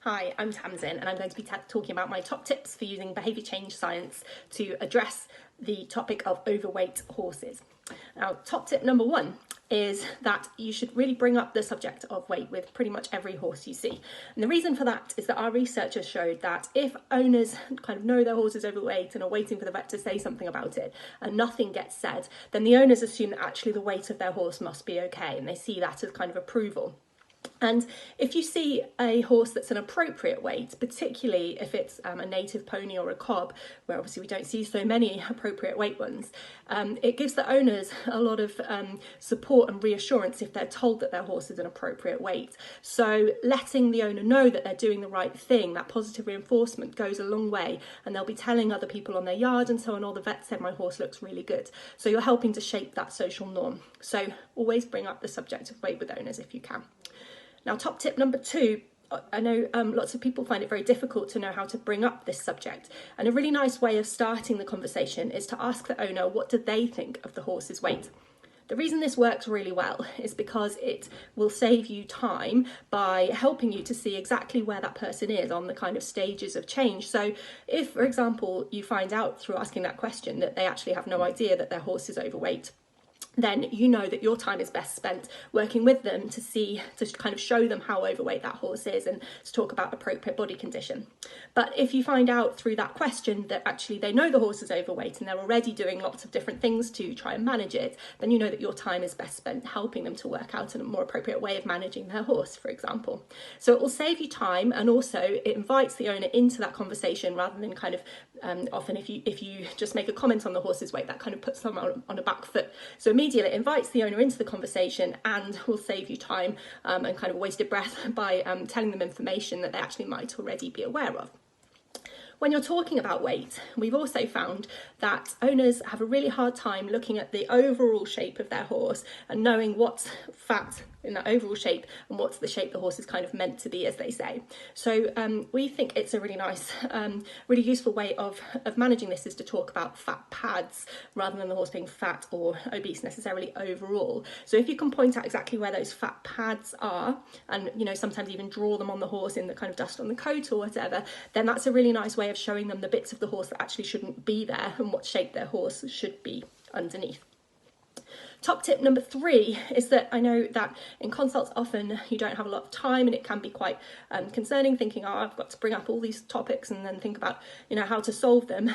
Hi, I'm Tamzin and I'm going to be talking about my top tips for using behaviour change science to address the topic of overweight horses. Now, top tip number one is that you should really bring up the subject of weight with pretty much every horse you see. And the reason for that is that our researchers showed that if owners kind of know their horse is overweight and are waiting for the vet to say something about it and nothing gets said, then the owners assume that actually the weight of their horse must be okay, and they see that as kind of approval. And if you see a horse that's an appropriate weight, particularly if it's a native pony or a cob, where obviously we don't see so many appropriate weight ones, it gives the owners a lot of support and reassurance if they're told that their horse is an appropriate weight. So letting the owner know that they're doing the right thing, that positive reinforcement goes a long way, and they'll be telling other people on their yard and so on, oh, the vet said my horse looks really good. So you're helping to shape that social norm. So always bring up the subject of weight with owners if you can. Now, top tip number two, I know lots of people find it very difficult to know how to bring up this subject. And a really nice way of starting the conversation is to ask the owner, what do they think of the horse's weight? The reason this works really well is because it will save you time by helping you to see exactly where that person is on the kind of stages of change. So if, for example, you find out through asking that question that they actually have no idea that their horse is overweight, then you know that your time is best spent working with them to kind of show them how overweight that horse is and to talk about appropriate body condition. But if you find out through that question that actually they know the horse is overweight and they're already doing lots of different things to try and manage it, then you know that your time is best spent helping them to work out a more appropriate way of managing their horse, for example. So it will save you time, and also it invites the owner into that conversation rather than kind of often if you just make a comment on the horse's weight, that kind of puts them on a back foot. So immediately it invites the owner into the conversation and will save you time and kind of wasted breath by telling them information that they actually might already be aware of. When you're talking about weight, we've also found that owners have a really hard time looking at the overall shape of their horse and knowing what's fat in that overall shape and what's the shape the horse is kind of meant to be, as they say. So we think it's a really nice, really useful way of managing this is to talk about fat pads rather than the horse being fat or obese necessarily overall. So if you can point out exactly where those fat pads are and, you know, sometimes even draw them on the horse in the kind of dust on the coat or whatever, then that's a really nice way of showing them the bits of the horse that actually shouldn't be there and what shape their horse should be underneath. Top tip number three is that I know that in consults often you don't have a lot of time and it can be quite concerning, thinking, oh, I've got to bring up all these topics and then think about, you know, how to solve them.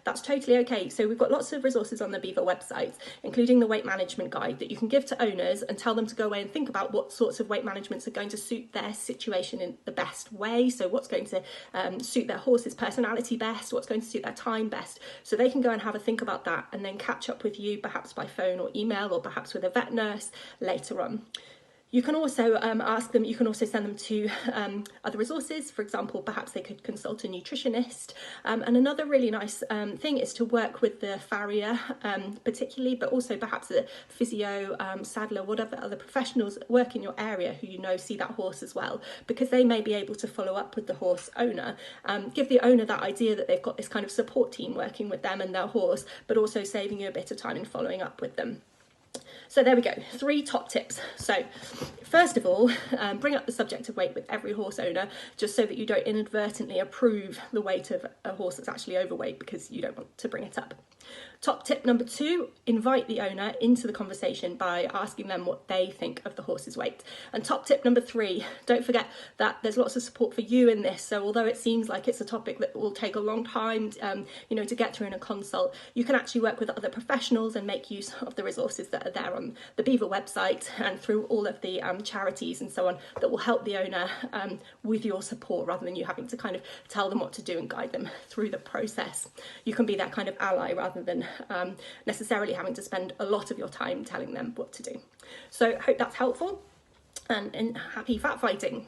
That's totally okay. So we've got lots of resources on the Beaver website, including the weight management guide that you can give to owners and tell them to go away and think about what sorts of weight managements are going to suit their situation in the best way. So what's going to suit their horse's personality best, what's going to suit their time best. So they can go and have a think about that and then catch up with you, perhaps by phone or email, or perhaps with a vet nurse later on. You can also ask them, you can also send them to other resources. For example, perhaps they could consult a nutritionist. And another really nice thing is to work with the farrier particularly, but also perhaps a physio, saddler, whatever other professionals work in your area who you know see that horse as well, because they may be able to follow up with the horse owner, give the owner that idea that they've got this kind of support team working with them and their horse, but also saving you a bit of time in following up with them. So there we go, 3 top tips. So first of all, bring up the subject of weight with every horse owner, just so that you don't inadvertently approve the weight of a horse that's actually overweight because you don't want to bring it up. Top tip number 2, invite the owner into the conversation by asking them what they think of the horse's weight. And top tip number 3, don't forget that there's lots of support for you in this. So although it seems like it's a topic that will take a long time, to get through in a consult, you can actually work with other professionals and make use of the resources that are there on the Beaver website and through all of the charities and so on that will help the owner with your support rather than you having to kind of tell them what to do and guide them through the process. You can be that kind of ally rather than necessarily having to spend a lot of your time telling them what to do. So hope that's helpful and happy fat fighting.